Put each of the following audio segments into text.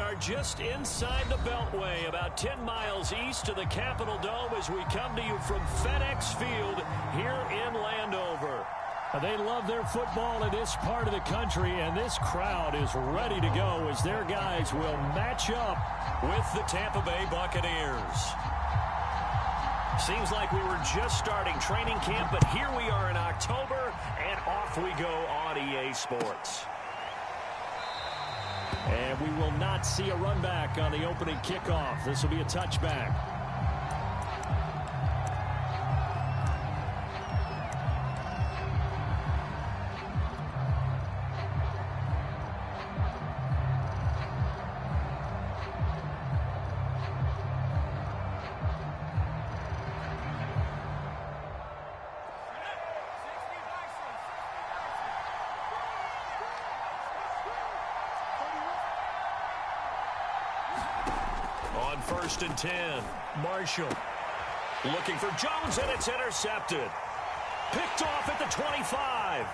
are just inside the Beltway, about 10 miles east of the Capitol Dome as we come to you from FedEx Field here in Landover. They love their football in this part of the country, and this crowd is ready to go as their guys will match up with the Tampa Bay Buccaneers. Seems like we were just starting training camp, but here we are in October, and off we go on EA Sports. And we will not see a run back on the opening kickoff. This will be a touchback. On 1st and 10, Marshall looking for Jones, and it's intercepted. Picked off at the 25.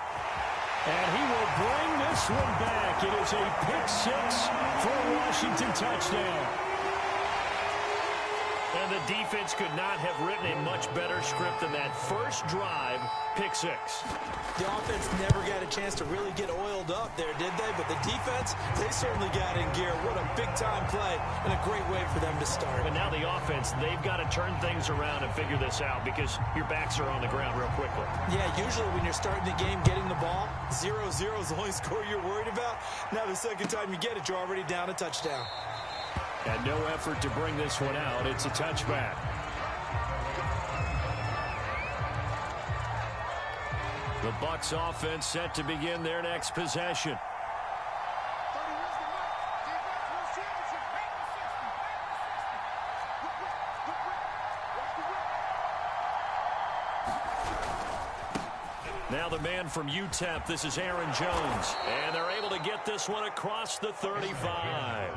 And he will bring this one back. It is a pick six for a Washington touchdown. And the defense could not have written a much better script than that first drive, pick six. The offense never got a chance to really get oiled up there, did they? But the defense, they certainly got in gear. What a big-time play and a great way for them to start. But now the offense, they've got to turn things around and figure this out because your backs are on the ground real quickly. Yeah, usually when you're starting the game, getting the ball, 0-0 is the only score you're worried about. Now the second time you get it, you're already down a touchdown. And no effort to bring this one out. It's a touchback. The Bucs offense set to begin their next possession. Now the man from UTEP, this is Aaron Jones. And they're able to get this one across the 35.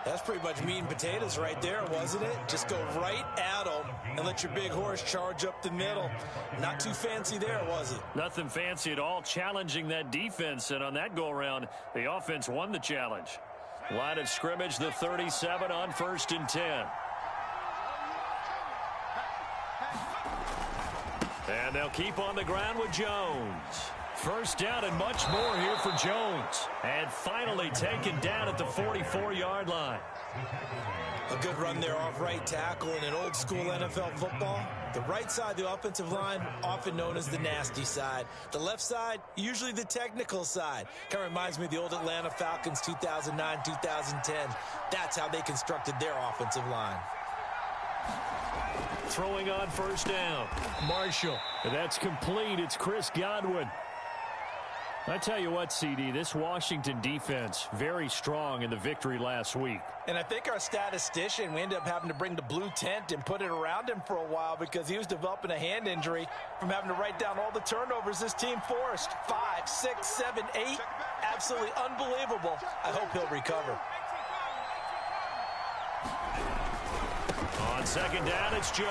That's pretty much meat and potatoes right there, wasn't it? Just go right at them and let your big horse charge up the middle. Not too fancy there, was it? Nothing fancy at all, challenging that defense. And on that go-around, the offense won the challenge. Line of scrimmage, the 37 on 1st and 10. And they'll keep on the ground with Jones. First down and much more here for Jones. And finally taken down at the 44-yard line. A good run there off right tackle in an old-school NFL football. The right side of the offensive line, often known as the nasty side. The left side, usually the technical side. Kind of reminds me of the old Atlanta Falcons 2009-2010. That's how they constructed their offensive line. Throwing on first down. Marshall. That's complete. It's Chris Godwin. I tell you what, CD, this Washington defense, very strong in the victory last week. And I think our statistician, we ended up having to bring the blue tent and put it around him for a while because he was developing a hand injury from having to write down all the turnovers this team forced. 5, 6, 7, 8. Absolutely unbelievable. I hope he'll recover. On second down, it's Jones.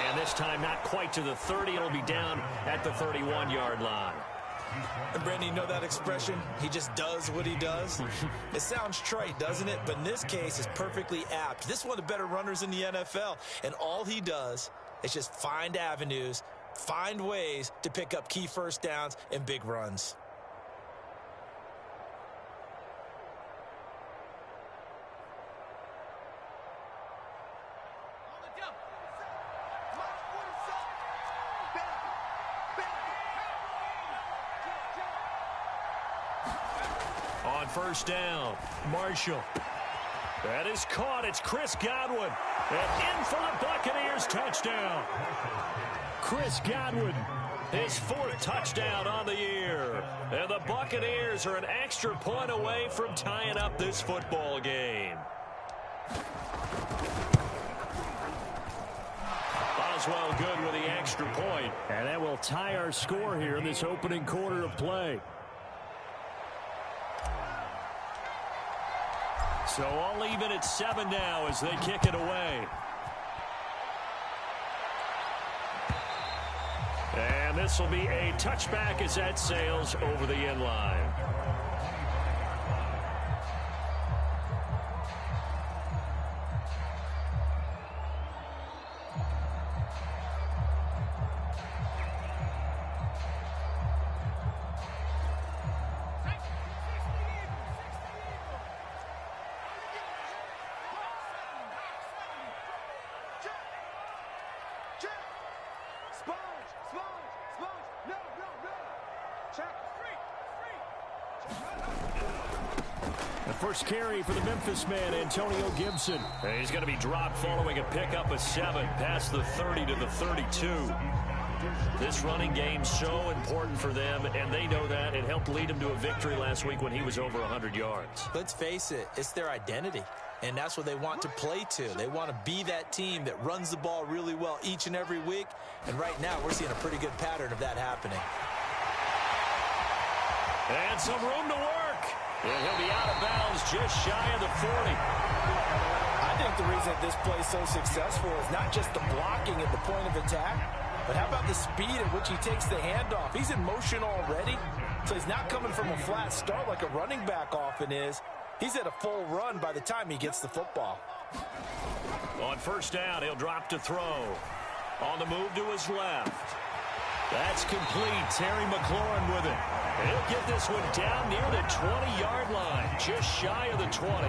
And this time not quite to the 30. It'll be down at the 31-yard line. And Brandon, you know that expression? He just does what he does? It sounds trite, doesn't it? But in this case, it's perfectly apt. This is one of the better runners in the NFL. And all he does is just find avenues, find ways to pick up key first downs and big runs. On first down, Marshall. That is caught. It's Chris Godwin. And in for the Buccaneers, touchdown. Chris Godwin, his 4th touchdown on the year. And the Buccaneers are an extra point away from tying up this football game. Oswald good with the extra point. And that will tie our score here in this opening quarter of play. So all even at 7 now as they kick it away. And this will be a touchback as that sails over the end line. The first carry for the Memphis man, Antonio Gibson. And he's going to be dropped following a pickup of 7 past the 30 to the 32. This running game's so important for them, and they know that. It helped lead them to a victory last week when he was over 100 yards. Let's face it, it's their identity, and that's what they want to play to. They want to be that team that runs the ball really well each and every week, and right now we're seeing a pretty good pattern of that happening. And some room to work. And he'll be out of bounds just shy of the 40. I think the reason that this play is so successful is not just the blocking at the point of attack, but how about the speed at which he takes the handoff? He's in motion already, so he's not coming from a flat start like a running back often is. He's at a full run by the time he gets the football. On first down, he'll drop to throw. On the move to his left. That's complete. Terry McLaurin with it. He'll get this one down near the 20-yard line, just shy of the 20.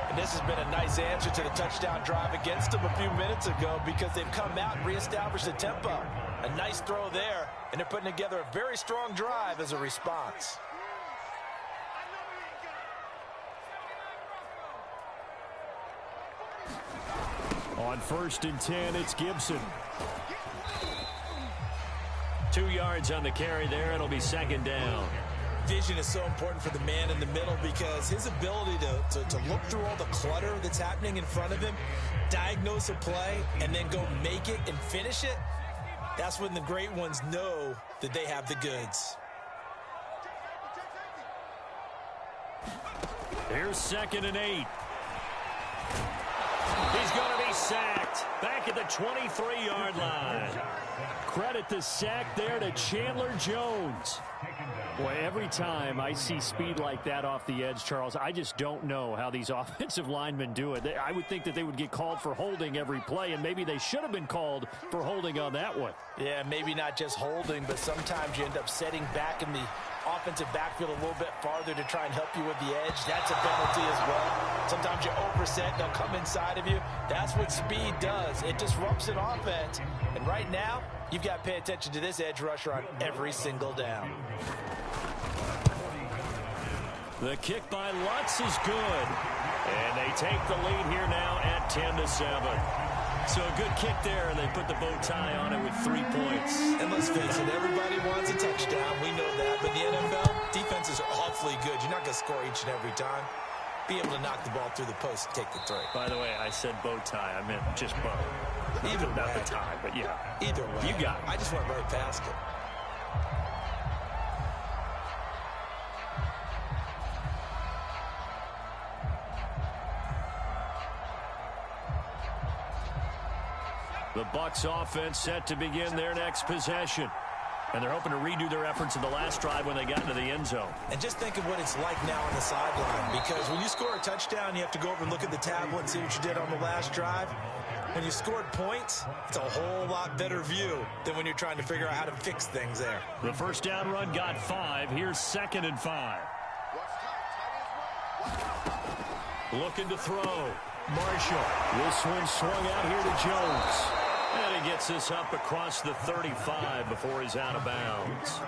And this has been a nice answer to the touchdown drive against them a few minutes ago because they've come out and reestablished the tempo. A nice throw there, and they're putting together a very strong drive as a response. On first and 10, it's Gibson. 2 yards on the carry there. It'll be second down. Vision is so important for the man in the middle because his ability to look through all the clutter that's happening in front of him, diagnose a play, and then go make it and finish it, that's when the great ones know that they have the goods. Here's 2nd and 8. He's going to be sacked back at the 23-yard line. Credit the sack there to Chandler Jones. Boy, every time I see speed like that off the edge, Charles, I just don't know how these offensive linemen do it. I would think that they would get called for holding every play, and maybe they should have been called for holding on that one. Yeah, maybe not just holding, but sometimes you end up setting back in the offensive backfield a little bit farther to try and help you with the edge. That's a penalty as well. Sometimes you overset, they'll come inside of you. That's what speed does. It disrupts an offense. And right now, you've got to pay attention to this edge rusher on every single down. The kick by Lutz is good. And they take the lead here now at 10-7. So a good kick there, and they put the bow tie on it with 3 points. And let's face it, everybody wants a touchdown. We know that. But the NFL, defenses are awfully good. You're not going to score each and every time. Be able to knock the ball through the post and take the three. By the way, I said bow tie. I meant just bow. Either way. Not the tie, but yeah. Either way. You got it. I just went right past it. The Bucs offense set to begin their next possession. And they're hoping to redo their efforts in the last drive when they got into the end zone. And just think of what it's like now on the sideline, because when you score a touchdown, you have to go over and look at the tablet and see what you did on the last drive. When you scored points, it's a whole lot better view than when you're trying to figure out how to fix things there. The first down run got 5. Here's 2nd and 5. Looking to throw. Marshall. This one swung out here to Jones. And he gets this up across the 35 before he's out of bounds.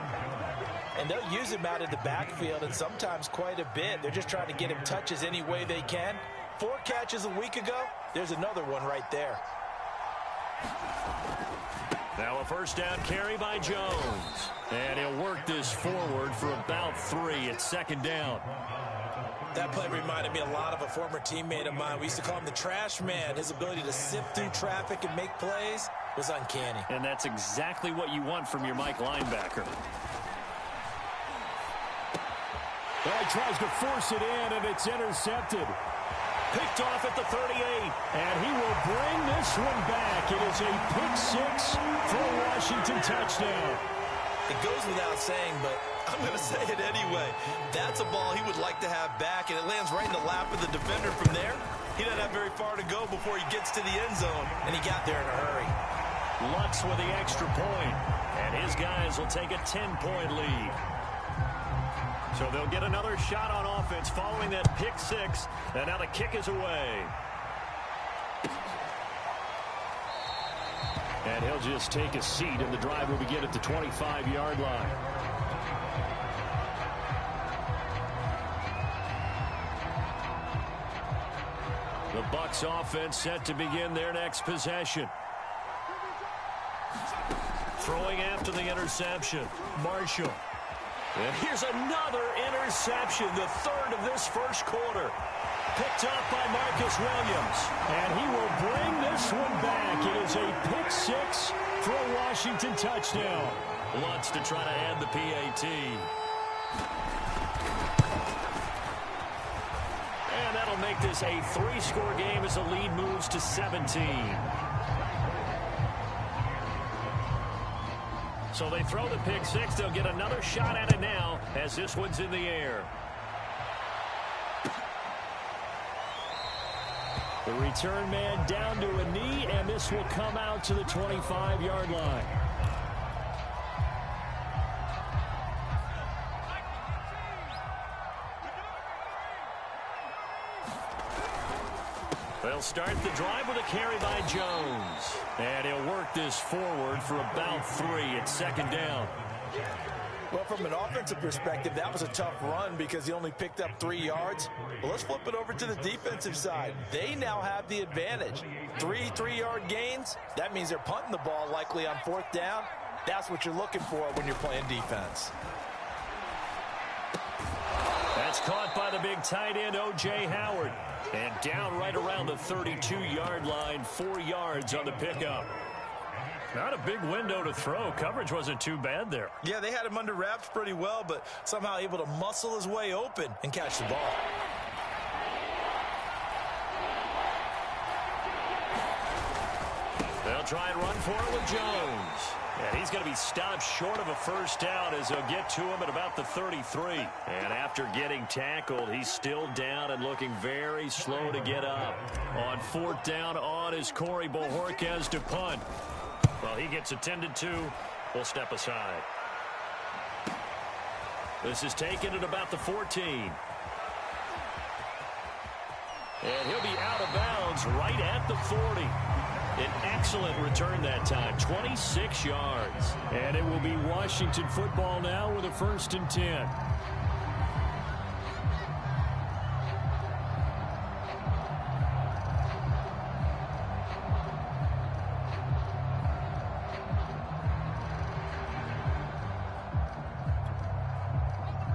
And they'll use him out in the backfield, and sometimes quite a bit. They're just trying to get him touches any way they can. 4 catches a week ago. There's another one right there. Now a first down carry by Jones. And he'll work this forward for about 3. It's 2nd down. That play reminded me a lot of a former teammate of mine. We used to call him the trash man. His ability to sift through traffic and make plays was uncanny. And that's exactly what you want from your Mike linebacker. Well, he tries to force it in, and it's intercepted. Picked off at the 38, and he will bring this one back. It is a pick 6 for a Washington touchdown. It goes without saying, but I'm going to say it anyway. That's a ball he would like to have back, and it lands right in the lap of the defender from there. He doesn't have very far to go before he gets to the end zone, and he got there in a hurry. Lutz with the extra point, and his guys will take a 10-point lead. So they'll get another shot on offense following that pick 6, and now the kick is away. And he'll just take a seat, and the drive will begin at the 25-yard line. The Bucs offense set to begin their next possession. Throwing after the interception, Marshall. And here's another interception, the third of this first quarter. Picked up by Marcus Williams. And he will bring this one back. It is a pick six for a Washington touchdown. Wants to try to add the PAT. And that'll make this a 3-score game as the lead moves to 17. So they throw the pick six. They'll get another shot at it now as this one's in the air. The return man down to a knee, and this will come out to the 25-yard line. They'll start the drive with a carry by Jones. And he'll work this forward for about 3 at second down. Well, from an offensive perspective, that was a tough run because he only picked up 3 yards. Well, let's flip it over to the defensive side. They now have the advantage. 3 3-yard gains. That means they're punting the ball likely on 4th down. That's what you're looking for when you're playing defense. That's caught by the big tight end, O.J. Howard. And down right around the 32-yard line, 4 yards on the pickup. Not a big window to throw. Coverage wasn't too bad there. Yeah, they had him under wraps pretty well, but somehow able to muscle his way open and catch the ball. They'll try and run for it with Jones. And he's going to be stopped short of a first down as they'll get to him at about the 33. And after getting tackled, he's still down and looking very slow to get up. On 4th down on is Corey Bojorquez to punt. Well, he gets attended to. We'll step aside. This is taken at about the 14. And he'll be out of bounds right at the 40. An excellent return that time, 26 yards. And it will be Washington football now with a 1st and 10.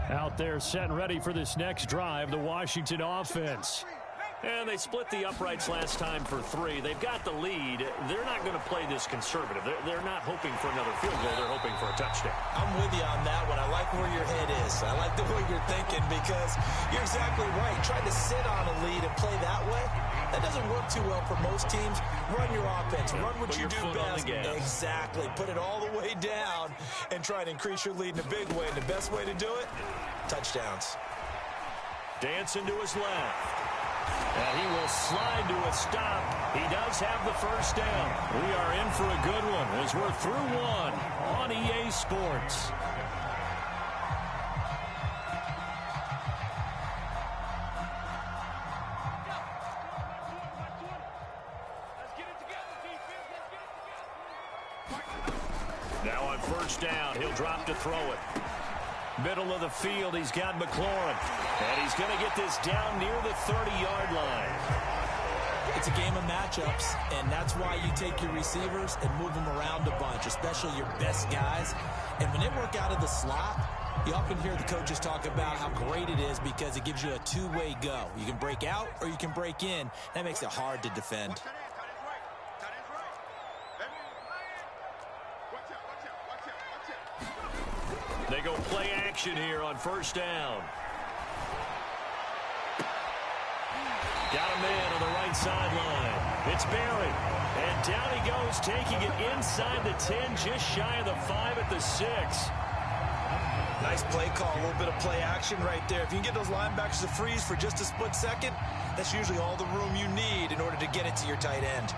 Out there set and ready for this next drive, the Washington offense. And they split the uprights last time for 3. They've got the lead. They're not going to play this conservative. They're not hoping for another field goal. They're hoping for a touchdown. I'm with you on that one. I like where your head is. I like the way you're thinking because you're exactly right. Trying to sit on a lead and play that way, that doesn't work too well for most teams. Run your offense. Run what you do best. Exactly. Put it all the way down and try to increase your lead in a big way. And the best way to do it, touchdowns. Dancing to his left. And he will slide to a stop. He does have the first down. We are in for a good one as we're through one on EA Sports. Now on 1st down, he'll drop to throw it. Middle of the field, he's got McLaurin. And he's going to get this down near the 30-yard line. It's a game of matchups, and that's why you take your receivers and move them around a bunch, especially your best guys. And when they work out of the slot, you often hear the coaches talk about how great it is because it gives you a two-way go. You can break out or you can break in. That makes it hard to defend. They go play action here on 1st down. Got a man on the right sideline. It's Barry. And down he goes, taking it inside the 10, just shy of the 5 at the 6. Nice play call, a little bit of play action right there. If you can get those linebackers to freeze for just a split second, that's usually all the room you need in order to get it to your tight end.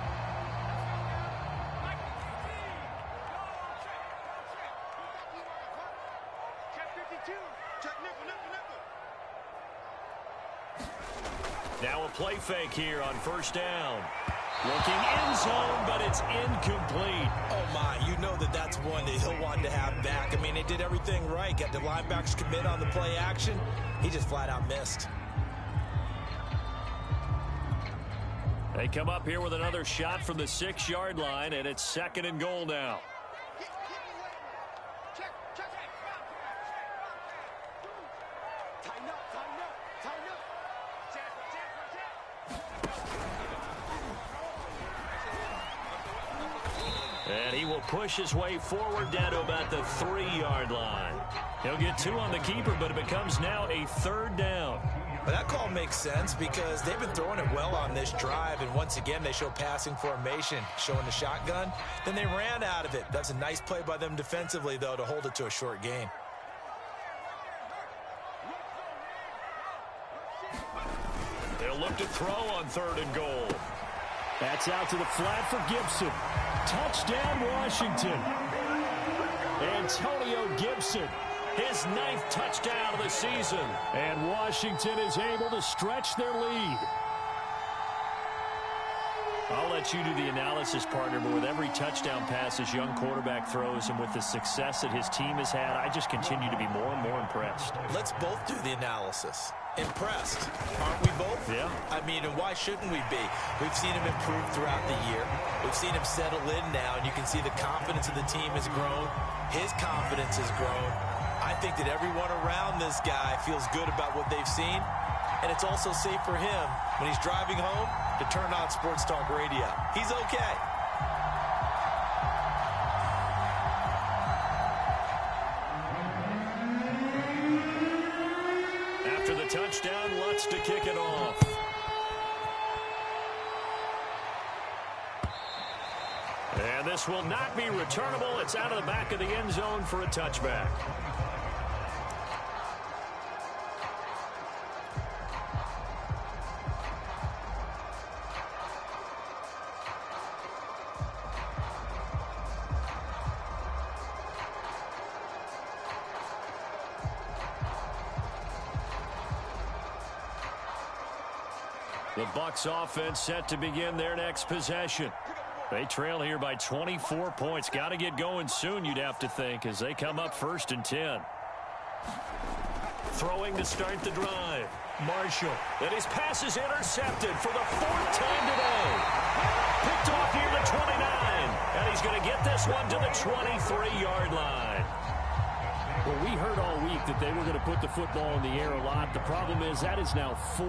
Now a play fake here on 1st down. Looking end zone, but it's incomplete. Oh, my. You know that's one that he'll want to have back. I mean, they did everything right. Got the linebackers commit on the play action. He just flat out missed. They come up here with another shot from the 6-yard line, and it's 2nd and goal now. And he will push his way forward down to about the 3-yard line. He'll get 2 on the keeper, but it becomes now a 3rd down. But that call makes sense because they've been throwing it well on this drive, and once again they show passing formation, showing the shotgun. Then they ran out of it. That's a nice play by them defensively, though, to hold it to a short gain. They'll look to throw on 3rd and goal. That's out to the flat for Gibson. Touchdown, Washington. Antonio Gibson, his 9th touchdown of the season. And Washington is able to stretch their lead. I'll let you do the analysis, partner, but with every touchdown pass this young quarterback throws and with the success that his team has had, I just continue to be more and more impressed. Let's both do the analysis. Impressed, aren't we both? Yeah. I mean, and why shouldn't we be? We've seen him improve throughout the year. We've seen him settle in now, and you can see the confidence of the team has grown. His confidence has grown. I think that everyone around this guy feels good about what they've seen, and it's also safe for him when he's driving home to turn on Sports Talk Radio. He's okay. After the touchdown, Lutz to kick it off. And this will not be returnable. It's out of the back of the end zone for a touchback. The Bucs offense set to begin their next possession. They trail here by 24 points. Got to get going soon, you'd have to think, as they come up 1st and 10. Throwing to start the drive. Marshall. And his pass is intercepted for the 4th time today. Picked off near the 29. And he's going to get this one to the 23-yard line. Well, we heard all week that they were going to put the football in the air a lot. The problem is that is now 4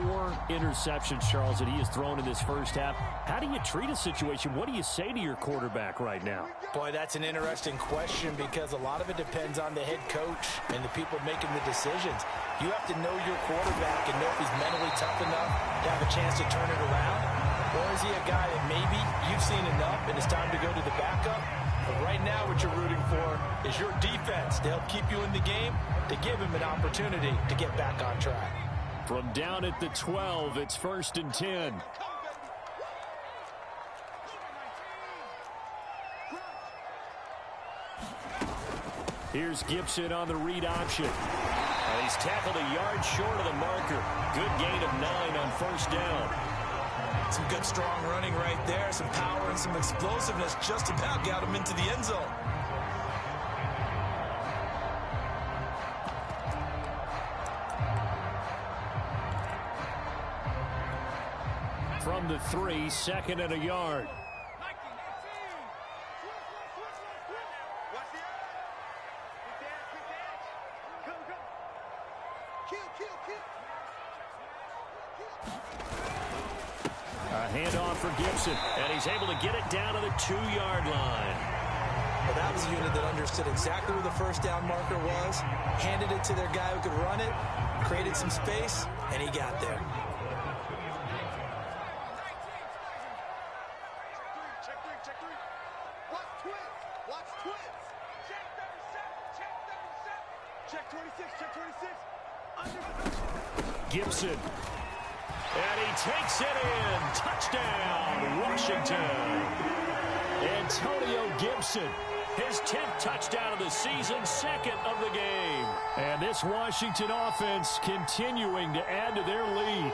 interceptions, Charles, that he has thrown in this first half. How do you treat a situation? What do you say to your quarterback right now? Boy, that's an interesting question because a lot of it depends on the head coach and the people making the decisions. You have to know your quarterback and know if he's mentally tough enough to have a chance to turn it around. Or is he a guy that maybe you've seen enough and it's time to go to the backup? But right now what you're rooting for is your defense to help keep you in the game, to give him an opportunity to get back on track. From down at the 12, it's 1st and 10. Here's Gibson on the read option. And he's tackled a yard short of the marker. Good gain of 9 on 1st down. Some good, strong running right there. Some power and some explosiveness just about got him into the end zone. From the 3, 2nd and a yard. A handoff for Gibson, and he's able to get it down to the 2-yard line. Well, that was a unit that understood exactly where the 1st down marker was, handed it to their guy who could run it, created some space, and he got there. Gibson. And he takes it in. Touchdown, Washington. Antonio Gibson, his 10th touchdown of the season, 2nd of the game. And this Washington offense continuing to add to their lead.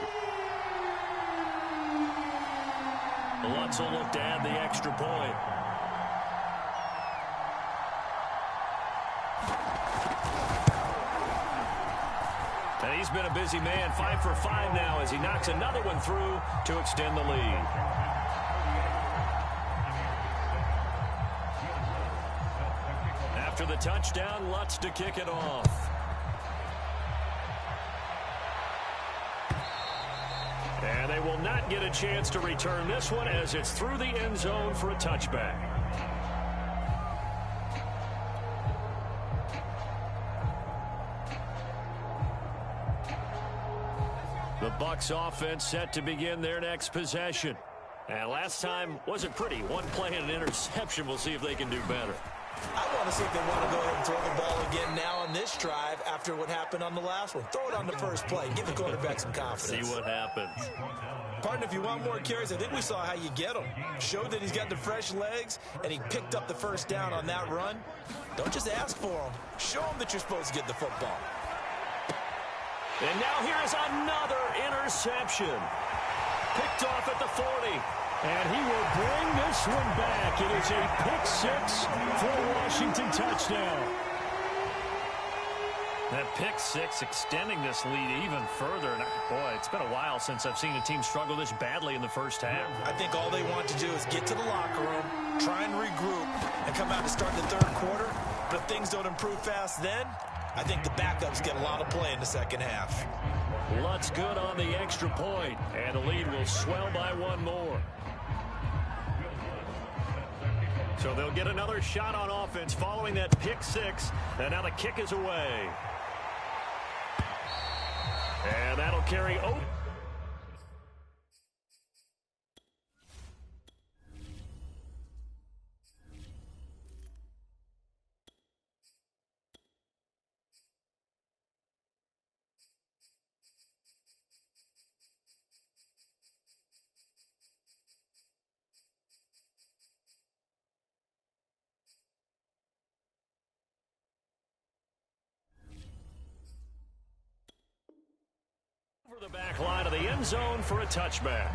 Lutz will look to add the extra point. And he's been a busy man, 5 for 5 now as he knocks another one through to extend the lead. After the touchdown, Lutz to kick it off. And they will not get a chance to return this one as it's through the end zone for a touchback. The Bucs offense set to begin their next possession. And last time wasn't pretty. One play and an interception. We'll see if they can do better. I want to see if they want to go ahead and throw the ball again now on this drive after what happened on the last one. Throw it on the first play. Give the quarterback some confidence. See what happens. Pardon, if you want more carries, I think we saw how you get him. Showed that he's got the fresh legs, and he picked up the first down on that run. Don't just ask for him. Show him that you're supposed to get the football. And now here is another interception. Picked off at the 40. And he will bring this one back. It is a pick-6 for a Washington touchdown. That pick-6 extending this lead even further. And boy, it's been a while since I've seen a team struggle this badly in the first half. I think all they want to do is get to the locker room, try and regroup, and come out to start the third quarter. But if things don't improve fast then, I think the backups get a lot of play in the second half. Lutz good on the extra point, and the lead will swell by one more. So they'll get another shot on offense following that pick-6, and now the kick is away. And that'll carry over. Over the back line of the end zone for a touchback.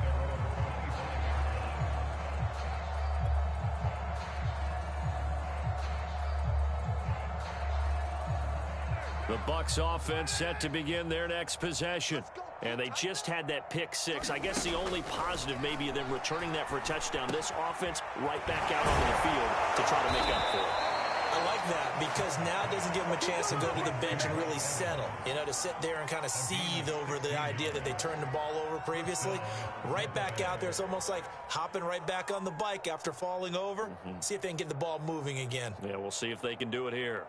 The Bucs offense set to begin their next possession. And they just had that pick-6. I guess the only positive maybe of them returning that for a touchdown. This offense right back out onto the field to try to make up for it. I like that because now it doesn't give them a chance to go to the bench and really settle. You know, to sit there and kind of seethe over the idea that they turned the ball over previously. Right back out there. It's almost like hopping right back on the bike after falling over. See if they can get the ball moving again. Yeah, we'll see if they can do it here.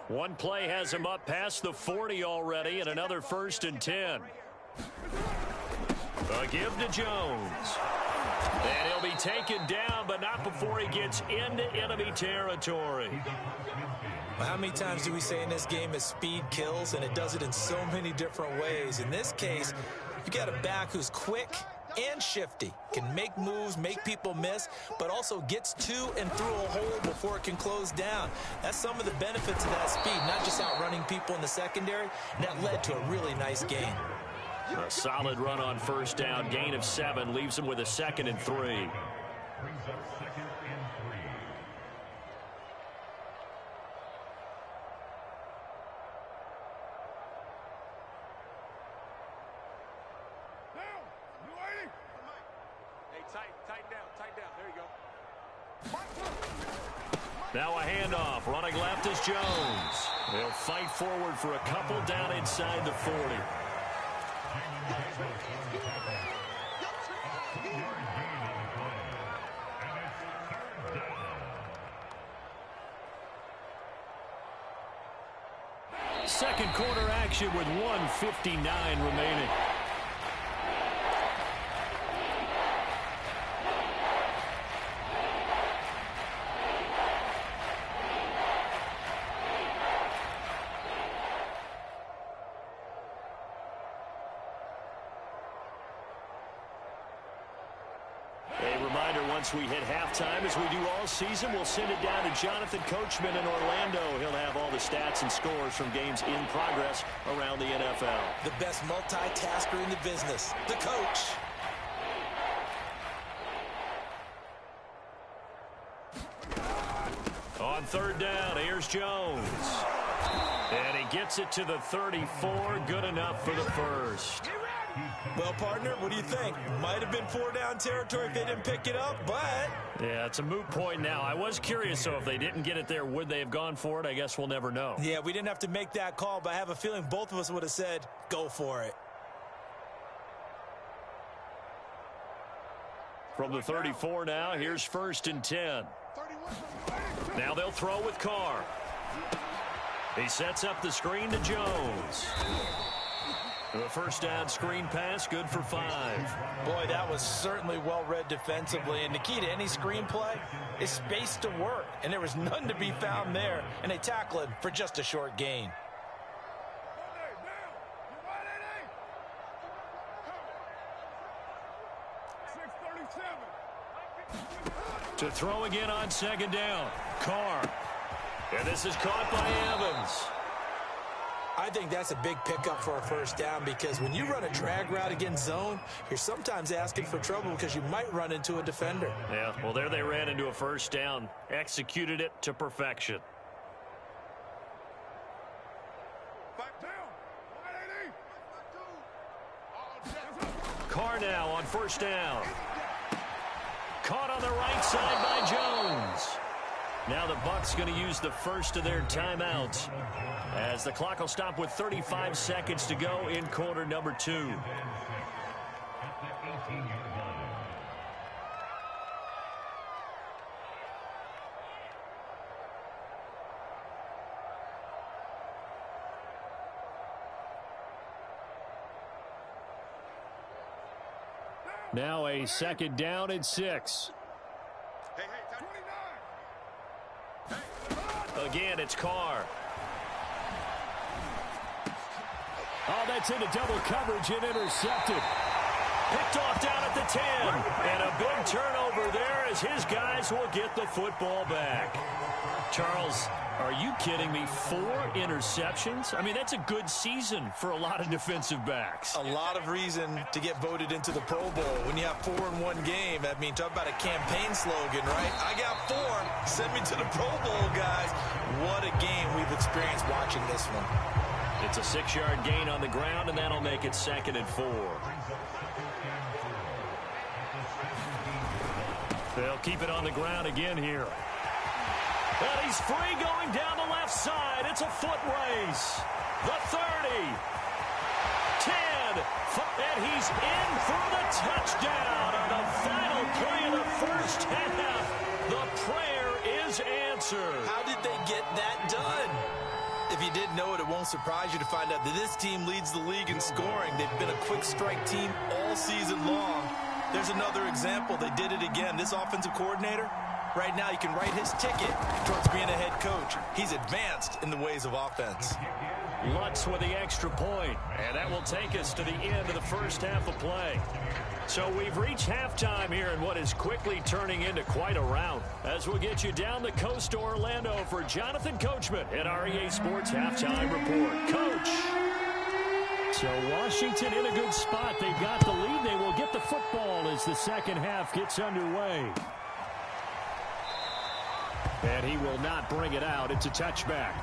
One play has him up past the 40 already, and another 1st and 10. A give to Jones. And he'll be taken down, but not before he gets into enemy territory. Well, how many times do we say in this game that speed kills, and it does it in so many different ways? In this case, you got a back who's quick and shifty, can make moves, make people miss, but also gets to and through a hole before it can close down. That's some of the benefits of that speed, not just outrunning people in the secondary. And that led to a really nice gain. A solid run on 1st down, gain of 7, leaves him with a 2nd and 3. Now a handoff, running left is Jones. They'll fight forward for a couple down inside the 40. Second quarter action with 1:59 remaining. Once we hit halftime, as we do all season, we'll send it down to Jonathan Coachman in Orlando. He'll have all the stats and scores from games in progress around the NFL. The best multitasker in the business, the coach. third down. Here's Jones. And he gets it to the 34. Good enough for the first. Well, partner, what do you think? Might have been 4-down territory if they didn't pick it up, but... Yeah, it's a moot point now. I was curious, so if they didn't get it there, would they have gone for it? I guess we'll never know. Yeah, we didn't have to make that call, but I have a feeling both of us would have said, go for it. From the 34 now, here's 1st and 10. Now they'll throw with Carr. He sets up the screen to Jones. The first down screen pass, good for 5. Boy, that was certainly well read defensively. And the key to any screen play is space to work. And there was none to be found there. And they tackle it for just a short gain. To throw again on 2nd down. Carr. And this is caught by Evans. I think that's a big pickup for a 1st down because when you run a drag route against zone, you're sometimes asking for trouble because you might run into a defender. Yeah, well, there they ran into a 1st down. Executed it to perfection. Carr now on 1st down. Caught on the right side by Jones. Now the Bucs going to use the first of their timeouts as the clock will stop with 35 seconds to go in quarter number 2. Now a 2nd down and 6. Again, it's Carr. Oh, that's into double coverage and intercepted. Picked off down at the 10. And a big turnover there as his guys will get the football back. Charles, are you kidding me? 4 interceptions? I mean, that's a good season for a lot of defensive backs. A lot of reason to get voted into the Pro Bowl. When you have 4 in one game, I mean, talk about a campaign slogan, right? I got 4. Send me to the Pro Bowl, guys. What a game we've experienced watching this one. It's a 6-yard gain on the ground, and that'll make it 2nd and 4. They'll keep it on the ground again here. And he's free going down the left side. It's a foot race. The 30. 10. And he's in for the touchdown on the final play of the first half. The prayer is answered. How did they get that done? If you didn't know it, it won't surprise you to find out that this team leads the league in scoring. They've been a quick strike team all season long. There's another example. They did it again. This offensive coordinator, right now, you can write his ticket towards being a head coach. He's advanced in the ways of offense. Lutz with the extra point, and that will take us to the end of the first half of play. So we've reached halftime here in what is quickly turning into quite a rout. As we'll get you down the coast to Orlando for Jonathan Coachman at our EA Sports Halftime Report. Coach! So Washington in a good spot. They've got the lead. They will get the football as the second half gets underway. And he will not bring it out. It's a touchback.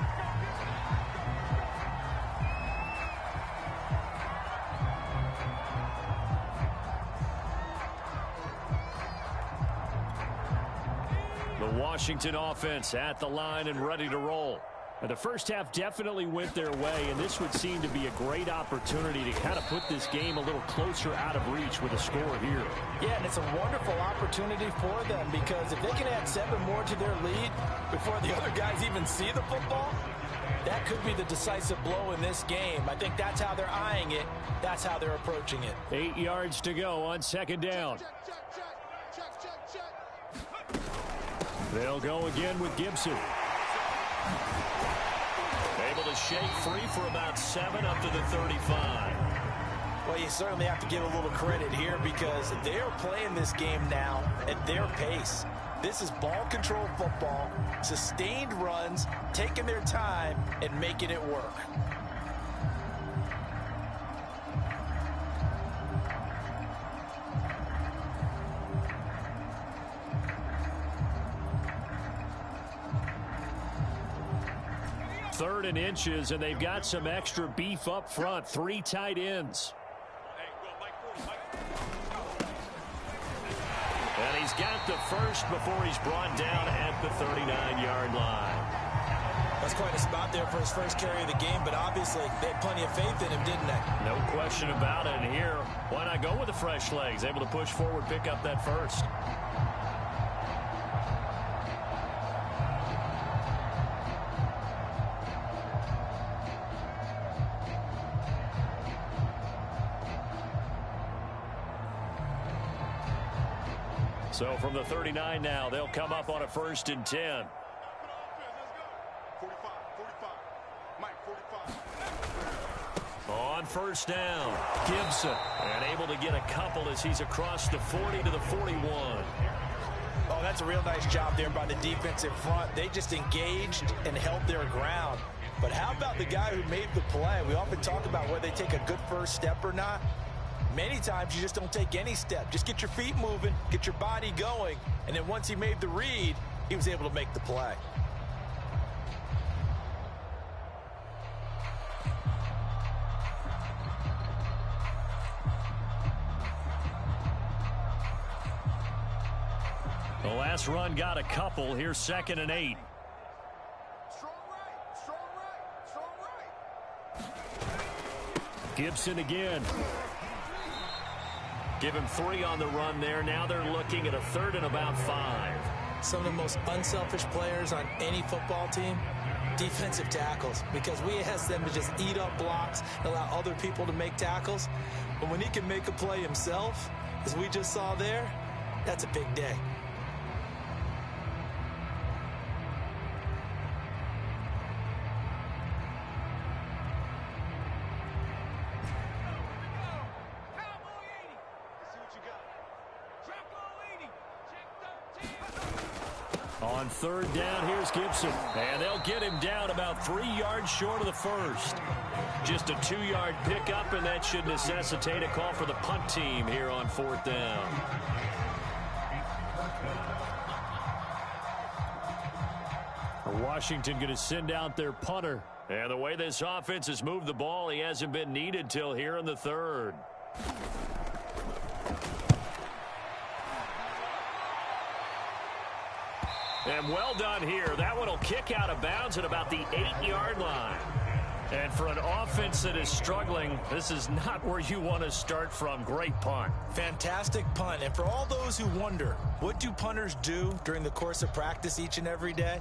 The Washington offense at the line and ready to roll. And the first half definitely went their way, and this would seem to be a great opportunity to kind of put this game a little closer out of reach with a score here. Yeah, and it's a wonderful opportunity for them because if they can add 7 more to their lead before the other guys even see the football, that could be the decisive blow in this game. I think that's how they're eyeing it. That's how they're approaching it. 8 yards to go on second down. They'll go again with Gibson. Able to shake free for about 7 up to the 35. Well, you certainly have to give a little credit here because they're playing this game now at their pace. This is ball control football, sustained runs, taking their time and making it work. 3rd and inches, and they've got some extra beef up front. 3 tight ends. And he's got the first before he's brought down at the 39-yard line. That's quite a spot there for his first carry of the game, but obviously they had plenty of faith in him, didn't they? No question about it. And here, why not go with the fresh legs? Able to push forward, pick up that first. So from the 39 now, they'll come up on a 1st and 10. On 1st down, Gibson, and able to get a couple as he's across the 40 to the 41. Oh, that's a real nice job there by the defensive front. They just engaged and held their ground. But how about the guy who made the play? We often talk about whether they take a good first step or not. Many times you just don't take any step. Just get your feet moving, get your body going, and then once he made the read, he was able to make the play. The last run got a couple. Here's 2nd and 8. Strong right. Gibson again. Give him 3 on the run there. Now they're looking at a 3rd and about 5. Some of the most unselfish players on any football team, defensive tackles, because we ask them to just eat up blocks and allow other people to make tackles. But when he can make a play himself, as we just saw there, that's a big day. On 3rd down, here's Gibson. And they'll get him down about 3 yards short of the first. Just a 2-yard pickup, and that should necessitate a call for the punt team here on 4th down. Washington going to send out their punter. And the way this offense has moved the ball, he hasn't been needed till here in the 3rd. And well done here. That one will kick out of bounds at about the 8-yard line. And for an offense that is struggling, this is not where you want to start from. Great punt. Fantastic punt. And for all those who wonder, what do punters do during the course of practice each and every day?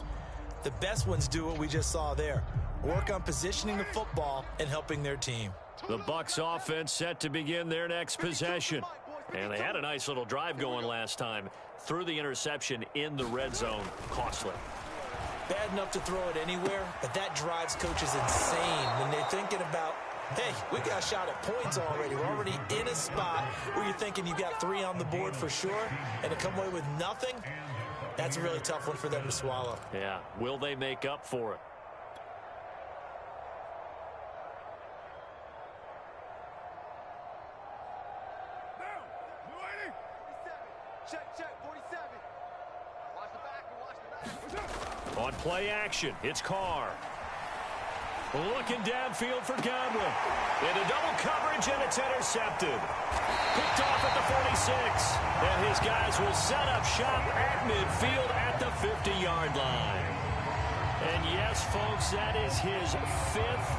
The best ones do what we just saw there. Work on positioning the football and helping their team. The Bucs offense set to begin their next possession. And they had a nice little drive going last time. Threw the interception in the red zone. Costly. Bad enough to throw it anywhere, but that drives coaches insane when they're thinking about, hey, we got a shot at points already. We're already in a spot where you're thinking you got 3 on the board for sure, and to come away with nothing, that's a really tough one for them to swallow. Yeah, will they make up for it? On play action, it's Carr. Looking downfield for Godwin. Into double coverage, and it's intercepted. Picked off at the 46. And his guys will set up shop at midfield at the 50-yard line. And yes, folks, that is his 5th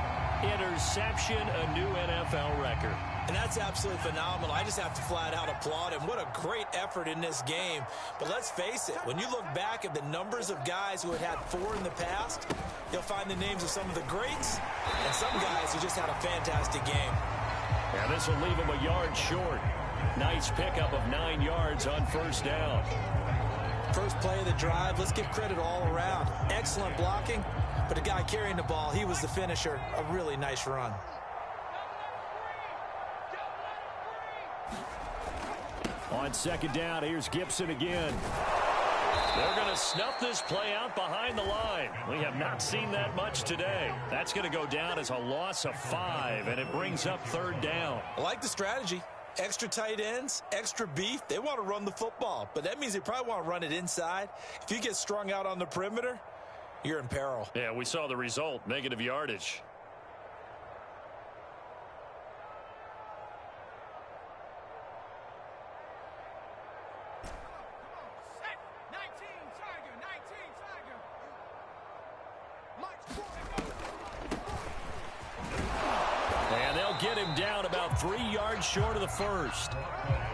interception, a new NFL record. And that's absolutely phenomenal. I just have to flat out applaud him. What a great effort in this game. But let's face it, when you look back at the numbers of guys who had 4 in the past, you'll find the names of some of the greats and some guys who just had a fantastic game. And this will leave him a yard short. Nice pickup of 9 yards on 1st down. First play of the drive, let's give credit all around. Excellent blocking, but the guy carrying the ball, he was the finisher. A really nice run. On 2nd down, here's Gibson again. They're going to snuff this play out behind the line. We have not seen that much today. That's going to go down as a loss of 5, and it brings up 3rd down. I like the strategy. Extra tight ends, extra beef. They want to run the football, but that means they probably want to run it inside. If you get strung out on the perimeter, you're in peril. Yeah, we saw the result, negative yardage. And they'll get him down about 3 yards short of the first.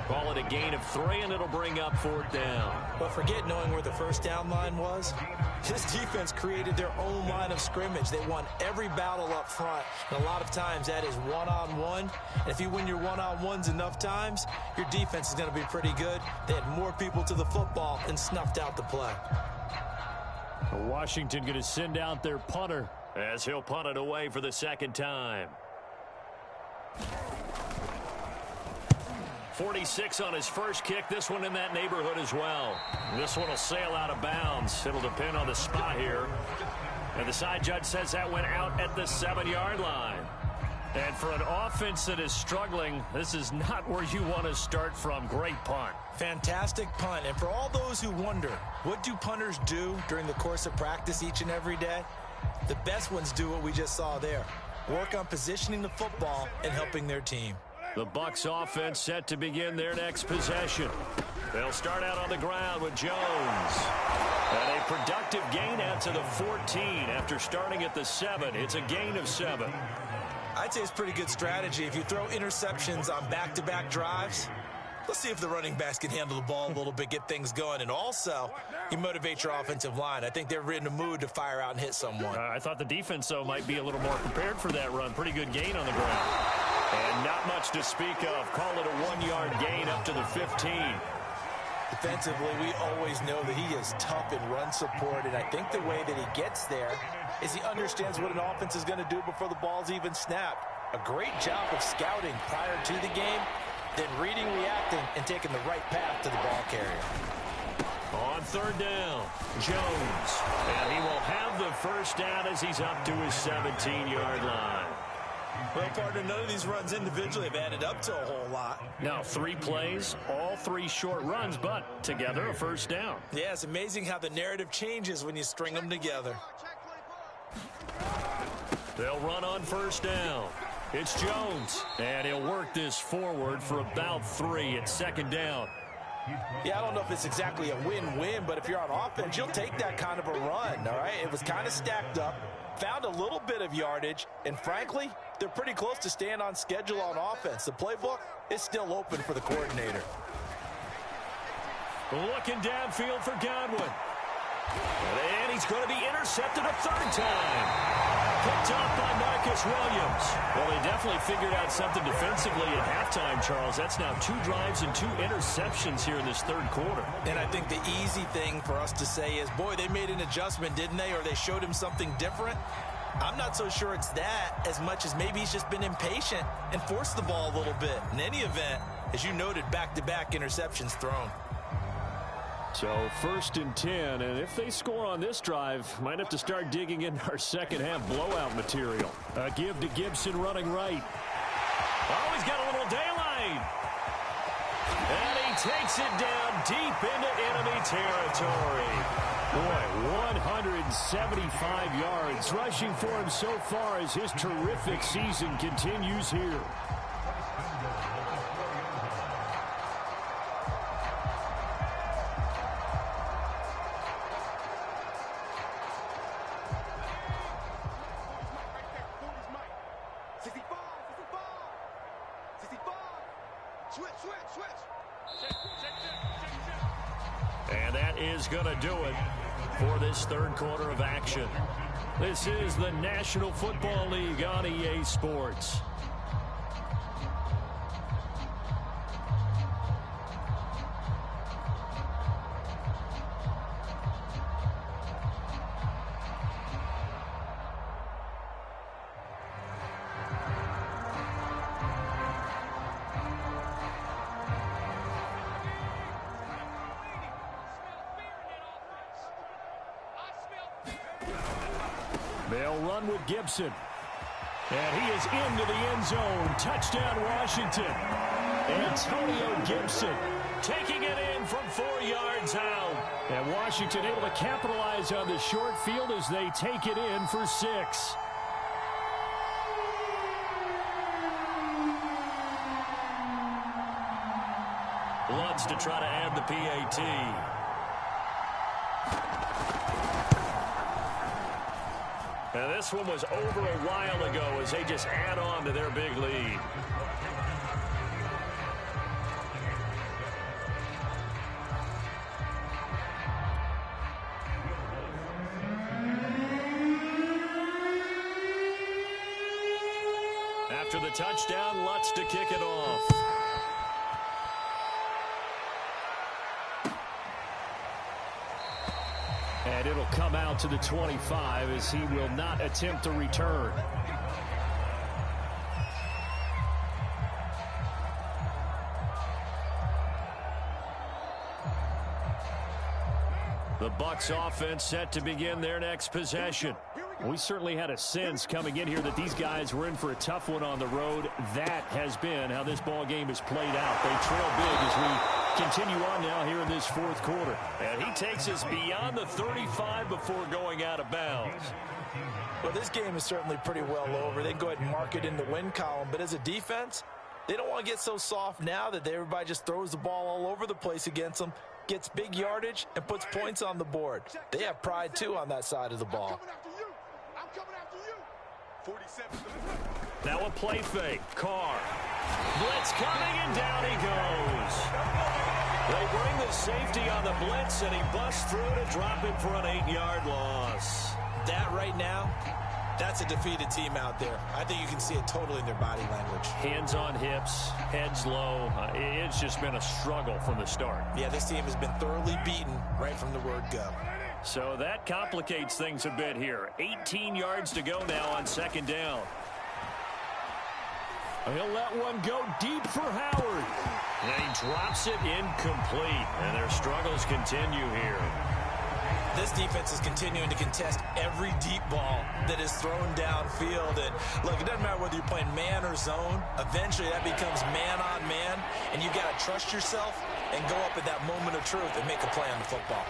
Call it a gain of 3, and it'll bring up 4th down. But forget knowing where the first down line was. This defense created their own line of scrimmage. They won every battle up front, and a lot of times that is one-on-one. And if you win your one-on-ones enough times, your defense is going to be pretty good. They had more people to the football and snuffed out the play. Washington going to send out their punter as he'll punt it away for the 2nd time. 46 on his first kick. This one in that neighborhood as well. This one will sail out of bounds. It'll depend on the spot here. And the side judge says that went out at the 7-yard line. And for an offense that is struggling, this is not where you want to start from. Great punt. Fantastic punt. And for all those who wonder, what do punters do during the course of practice each and every day? The best ones do what we just saw there. Work on positioning the football and helping their team. The Bucs offense set to begin their next possession. They'll start out on the ground with Jones. And a productive gain out to the 14 after starting at the 7. It's a gain of 7. I'd say it's pretty good strategy. If you throw interceptions on back-to-back drives, let's see if the running backs can handle the ball a little bit, get things going. And also, you motivate your offensive line. I think they're in the mood to fire out and hit someone. I thought the defense, though, might be a little more prepared for that run. Pretty good gain on the ground. And not much to speak of. Call it a 1-yard gain up to the 15. Defensively, we always know that he is tough in run support, and I think the way that he gets there is he understands what an offense is going to do before the ball's even snapped. A great job of scouting prior to the game, then reading, reacting, and taking the right path to the ball carrier. On 3rd down, Jones. And he will have the first down as he's up to his 17-yard line. Well, partner, none of these runs individually have added up to a whole lot. Now 3 plays, all 3 short runs, but together a first down. Yeah, it's amazing how the narrative changes when you string them together. They'll run on 1st down. It's Jones, and he'll work this forward for about 3 at 2nd down. Yeah, I don't know if it's exactly a win-win, but if you're on offense, you'll take that kind of a run, all right? It was kind of stacked up, found a little bit of yardage, and frankly, they're pretty close to staying on schedule on offense. The playbook is still open for the coordinator. Looking downfield for Godwin. And he's going to be intercepted a 3rd time. Picked off by Marcus Williams. Well, they definitely figured out something defensively at halftime, Charles. That's now 2 drives and 2 interceptions here in this 3rd quarter. And I think the easy thing for us to say is, boy, they made an adjustment, didn't they? Or they showed him something different. I'm not so sure it's that as much as maybe he's just been impatient and forced the ball a little bit. In any event, as you noted, back-to-back interceptions thrown. So 1st and 10, and if they score on this drive, might have to start digging in our second-half blowout material. A give to Gibson running right. Oh, he's got a little daylight. And he takes it down deep into enemy territory. Boy, 175 yards rushing for him so far as his terrific season continues here. And that is going to do it for this 3rd quarter of action. This is the National Football League on EA Sports. They'll run with Gibson. And he is into the end zone. Touchdown, Washington. Antonio Gibson taking it in from 4 yards out. And Washington able to capitalize on the short field as they take it in for 6. Lutz to try to add the PAT. And this one was over a while ago as they just add on to their big lead. After the touchdown, Lutz to kick it off. And it'll come out to the 25 as he will not attempt to return. The Bucs offense set to begin their next possession. We certainly had a sense coming in here that these guys were in for a tough one on the road. That has been how this ball game has played out. They trail big as we continue on now here in this fourth quarter. And he takes us beyond the 35 before going out of bounds. Well, this game is certainly pretty well over. They can go ahead and mark it in the win column. But as a defense, they don't want to get so soft now that everybody just throws the ball all over the place against them, gets big yardage, and puts points on the board. They have pride, too, on that side of the ball. Now a play fake. Carr. Blitz coming, and down he goes. They bring the safety on the blitz, and he busts through to drop it for an 8-yard loss. That right now, that's a defeated team out there. I think you can see it totally in their body language. Hands on hips, heads low. It's just been a struggle from the start. Yeah, this team has been thoroughly beaten right from the word go. So that complicates things a bit here. 18 yards to go now on second down. He'll let one go deep for Howard. And he drops it incomplete. And their struggles continue here. This defense is continuing to contest every deep ball that is thrown downfield. And look, it doesn't matter whether you're playing man or zone. Eventually that becomes man on man. And you got to trust yourself and go up at that moment of truth and make a play on the football.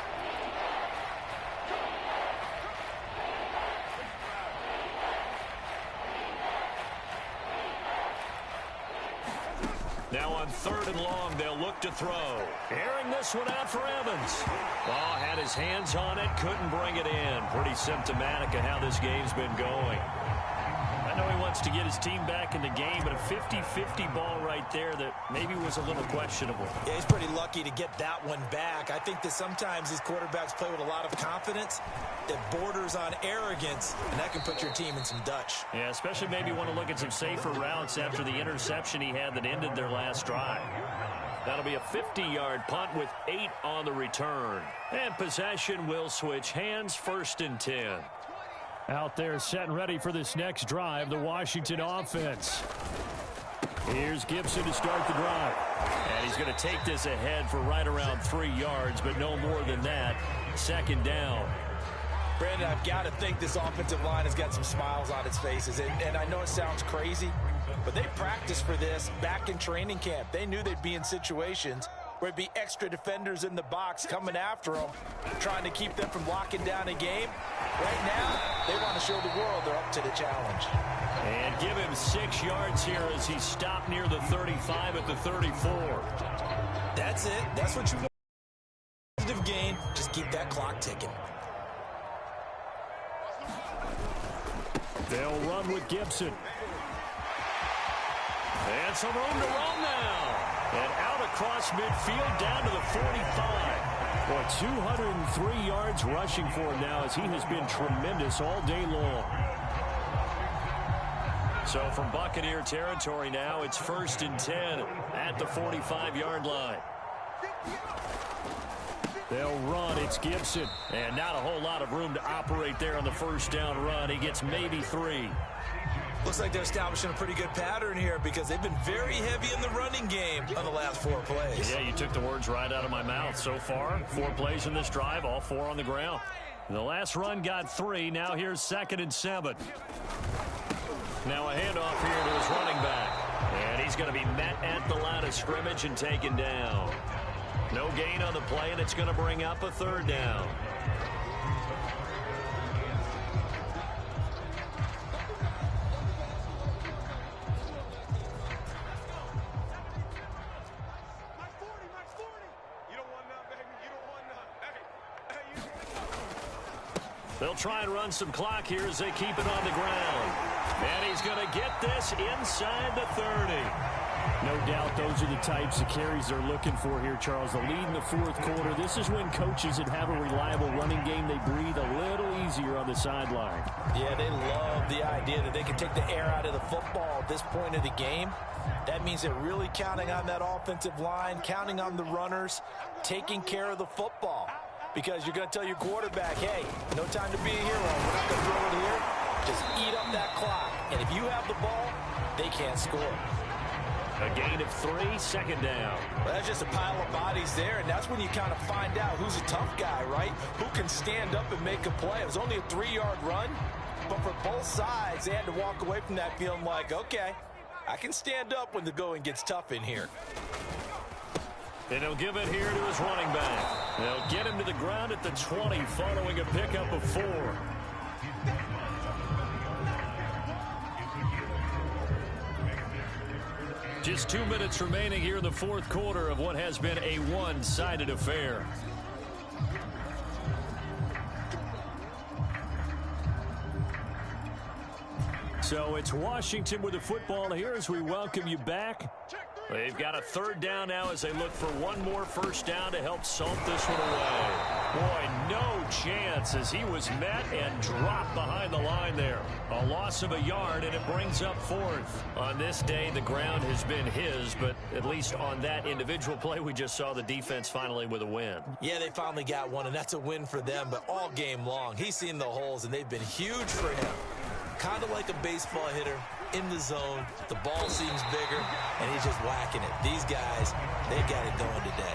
Now on 3rd and long, they'll look to throw. Airing this one out for Evans. Oh, had his hands on it, couldn't bring it in. Pretty symptomatic of how this game's been going. I know he wants to get his team back in the game, but a 50-50 ball right there that maybe was a little questionable. Yeah, he's pretty lucky to get that one back. I think that sometimes these quarterbacks play with a lot of confidence that borders on arrogance, and that can put your team in some Dutch. Yeah, especially maybe want to look at some safer routes after the interception he had that ended their last drive. That'll be a 50-yard punt with 8 on the return. And possession will switch hands, 1st and 10. Out there set and ready for this next drive, the Washington offense. Here's Gibson to start the drive. And he's going to take this ahead for right around 3 yards, but no more than that. 2nd down. Brandon, I've got to think this offensive line has got some smiles on its faces. And I know it sounds crazy, but they practiced for this back in training camp. They knew they'd be in situations where it'd be extra defenders in the box coming after them, trying to keep them from locking down a game. Right now, they want to show the world they're up to the challenge. And give him 6 yards here as he stopped near the 35 at the 34. That's it. That's what you want. Positive gain. Just keep that clock ticking. They'll run with Gibson. And some room to run now. And out across midfield down to the 45. Boy, 203 yards rushing for him now as he has been tremendous all day long. So from Buccaneer territory now, it's 1st and 10 at the 45-yard line. They'll run. It's Gibson. And not a whole lot of room to operate there on the 1st down run. He gets maybe 3. Looks like they're establishing a pretty good pattern here because they've been very heavy in the running game on the last 4 plays. Yeah, you took the words right out of my mouth. So far, 4 plays in this drive, all 4 on the ground. The last run got 3. Now here's 2nd and 7. Now a handoff here to his running back. And he's going to be met at the line of scrimmage and taken down. No gain on the play, and it's going to bring up a third down. They'll try and run some clock here as they keep it on the ground. And he's going to get this inside the 30. No doubt those are the types of carries they're looking for here, Charles. The lead in the fourth quarter. This is when coaches that have a reliable running game, they breathe a little easier on the sideline. Yeah, they love the idea that they can take the air out of the football at this point of the game. That means they're really counting on that offensive line, counting on the runners, taking care of the football. Because you're going to tell your quarterback, hey, no time to be a hero. We're not going to throw it here. Just eat up that clock. And if you have the ball, they can't score. A gain of 3, second down. Well, that's just a pile of bodies there, and that's when you kind of find out who's a tough guy, right? Who can stand up and make a play. It was only a 3-yard run, but for both sides, they had to walk away from that feeling like, okay, I can stand up when the going gets tough in here. And he'll give it here to his running back. They'll get him to the ground at the 20 following a pickup of 4. Just 2 minutes remaining here in the fourth quarter of what has been a one-sided affair. So it's Washington with the football here as we welcome you back. They've got a third down now as they look for one more first down to help salt this one away. Boy, no chance as he was met and dropped behind the line there. A loss of a yard, and it brings up fourth. On this day, the ground has been his, but at least on that individual play, we just saw the defense finally with a win. Yeah, they finally got one, and that's a win for them, but all game long, he's seen the holes, and they've been huge for him. Kind of like a baseball hitter in the zone. The ball seems bigger, and he's just whacking it. These guys, they got it going today.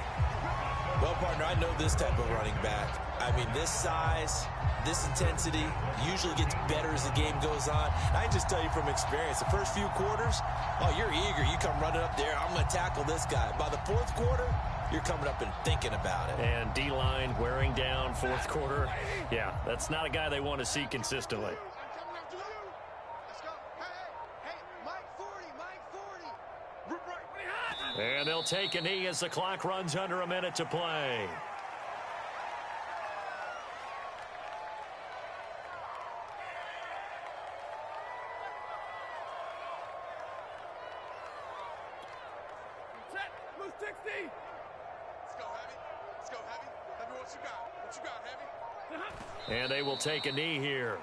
Well, partner, I know this type of running back. I mean, this size, this intensity usually gets better as the game goes on. I can just tell you from experience, the first few quarters, oh, you're eager. You come running up there, I'm going to tackle this guy. By the fourth quarter, you're coming up and thinking about it. And D-line wearing down fourth quarter. Yeah, that's not a guy they want to see consistently. And they'll take a knee as the clock runs under a minute to play. Set. Blue 60. Let's go, Heavy. Let's go, Heavy. Heavy, what you got? What you got, Heavy? And they will take a knee here.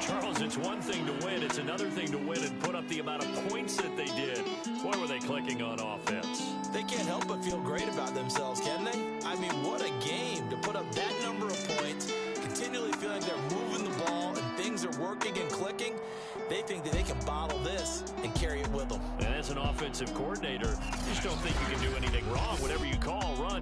Charles, it's one thing to win. It's another thing to win and put up the amount of points that they did. Boy, were they clicking on offense. They can't help but feel great about themselves, can they? I mean, what a game to put up that number of points, continually feeling they're moving the ball and things are working and clicking. They think that they can bottle this and carry it with them. And as an offensive coordinator, you just don't think you can do anything wrong. Whatever you call, run.